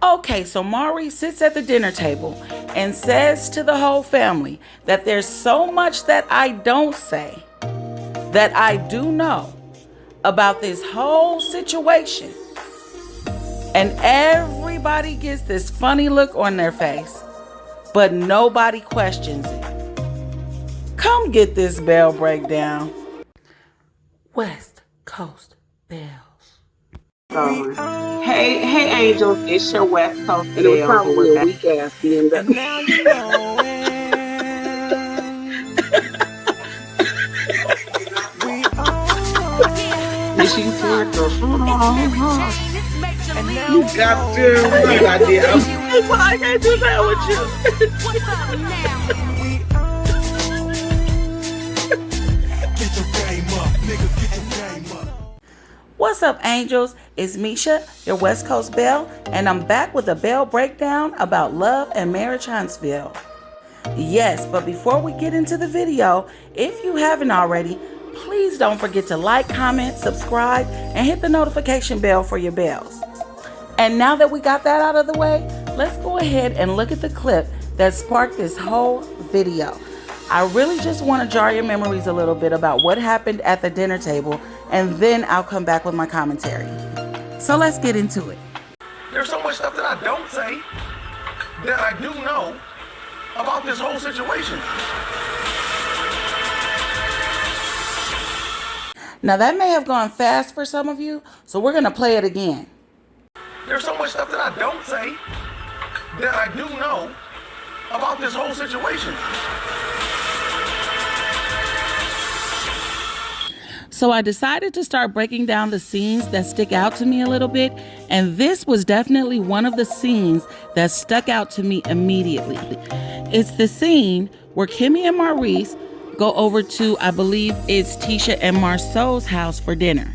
Okay, so Maurice sits at the dinner table and says to the whole family that there's so much that I don't say that I do know about this whole situation. And everybody gets this funny look on their face, but nobody questions it. Come get this Belle Breakdown. West Coast Bells. Hey, angels, it's your West Coast And it was probably a weak ass BMW. And now you know it. We all And she said the fruit on. and now You got to right idea. That's why I can't do that with you. we all get your game up, nigga, get your game up. What's up, angels? It's Misha, your West Coast Belle, and I'm back with a Belle Breakdown about love and Marriage Huntsville. Yes, but before we get into the video, if you haven't already, please don't forget to like, comment, subscribe, and hit the notification bell for your bells. And now that we got that out of the way, let's go ahead and look at the clip that sparked this whole video. I really just want to jar your memories a little bit about what happened at the dinner table, and then I'll come back with my commentary. So let's get into it. There's so much stuff that I don't say that I do know about this whole situation. Now that may have gone fast for some of you, so we're going to play it again. There's so much stuff that I don't say that I do know about this whole situation. So I decided to start breaking down the scenes that stick out to me a little bit, and this was definitely one of the scenes that stuck out to me immediately. It's the scene where Kimmy and Maurice go over to, I believe it's Tisha and Marceau's house for dinner.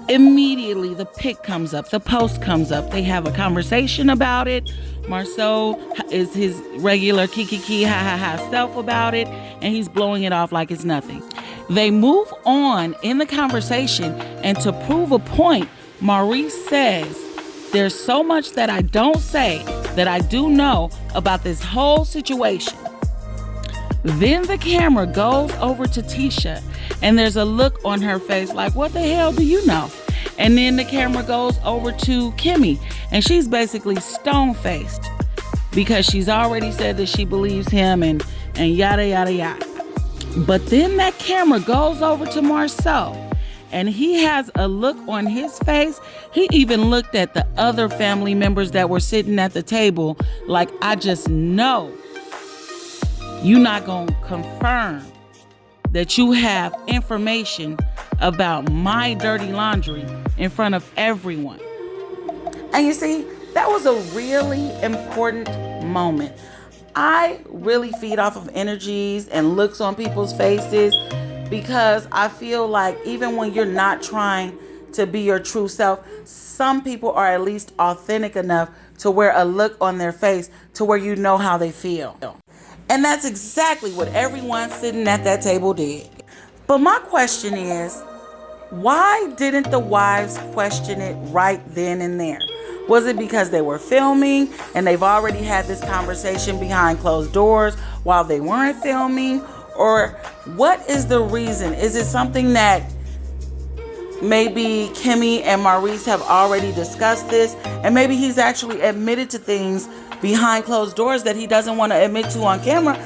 Immediately, the pic comes up, the post comes up. They have a conversation about it. Marceau is his regular kiki ha ha ha self about it, and he's blowing it off like it's nothing. They move on in the conversation, and to prove a point, Maurice says, there's so much that I don't say that I do know about this whole situation. Then the camera goes over to Tisha, and there's a look on her face like, what the hell do you know? And then the camera goes over to Kimmy, and she's basically stone-faced because she's already said that she believes him and yada, yada, yada. But then that camera goes over to Marceau, and he has a look on his face. He even looked at the other family members that were sitting at the table like, I just know you're not going to confirm that you have information about my dirty laundry in front of everyone. And you see, that was a really important moment. I really feed off of energies and looks on people's faces because I feel like even when you're not trying to be your true self, some people are at least authentic enough to wear a look on their face to where you know how they feel. And that's exactly what everyone sitting at that table did. But my question is, why didn't the wives question it right then and there? Was it because they were filming and they've already had this conversation behind closed doors while they weren't filming? Or what is the reason? Is it something that maybe Kimmy and Maurice have already discussed this, and maybe he's actually admitted to things behind closed doors that he doesn't want to admit to on camera?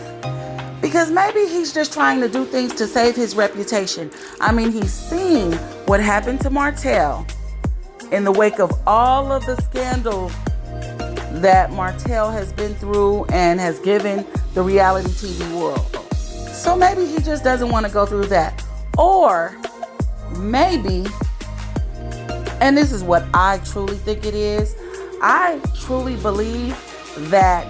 Because maybe he's just trying to do things to save his reputation. I mean, he's seen what happened to Martell in the wake of all of the scandal that Martell has been through and has given the reality TV world. So maybe he just doesn't want to go through that. Or maybe, and this is what I truly think it is, I truly believe that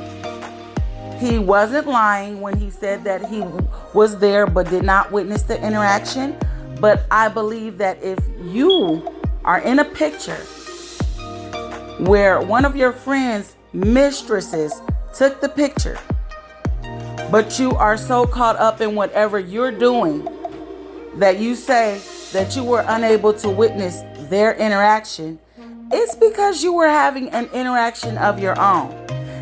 he wasn't lying when he said that he was there but did not witness the interaction. But I believe that if you are in a picture where one of your friends' mistresses took the picture, but you are so caught up in whatever you're doing that you say that you were unable to witness their interaction, It's because you were having an interaction of your own.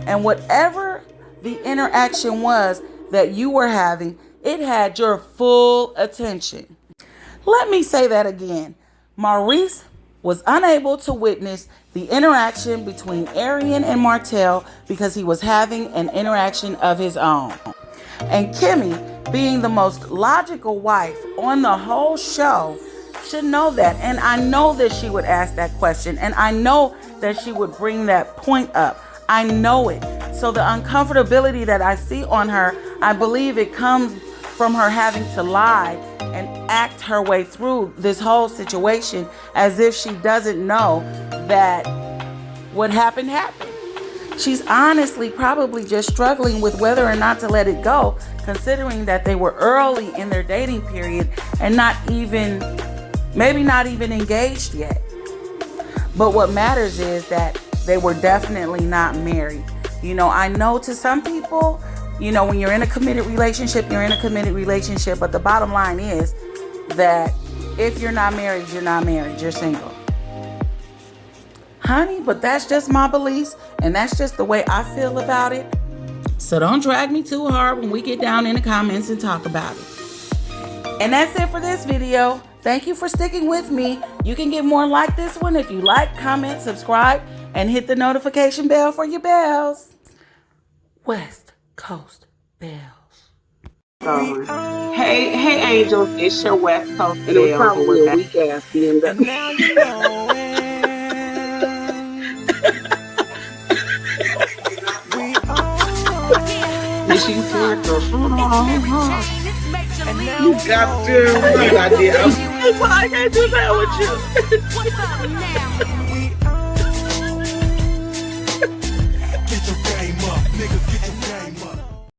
And whatever the interaction was that you were having, it had your full attention. Let me say that again. Maurice was unable to witness the interaction between Arian and Martell because he was having an interaction of his own. And Kimmy, being the most logical wife on the whole show, should know that. And I know that she would ask that question. And I know that she would bring that point up. I know it. So the uncomfortability that I see on her, I believe it comes from her having to lie and act her way through this whole situation as if she doesn't know that what happened happened. She's honestly probably just struggling with whether or not to let it go, considering that they were early in their dating period and maybe not even engaged yet. But what matters is that they were definitely not married. You know, I know to some people, you know, when you're in a committed relationship, you're in a committed relationship. But the bottom line is that if you're not married, you're not married. You're single. Honey, but that's just my beliefs. And that's just the way I feel about it. So don't drag me too hard when we get down in the comments and talk about it. And that's it for this video. Thank you for sticking with me. You can get more like this one if you like, comment, subscribe, and hit the notification bell for your bells. West Coast Bells. Hey, Angels, it's your West Coast And it was Belle. probably a weak ass BMW. Now you know it. We are. Did she take the foot off? And now You got to right, I did. Well, I can't do that with you. get your game up, nigga, get your game up.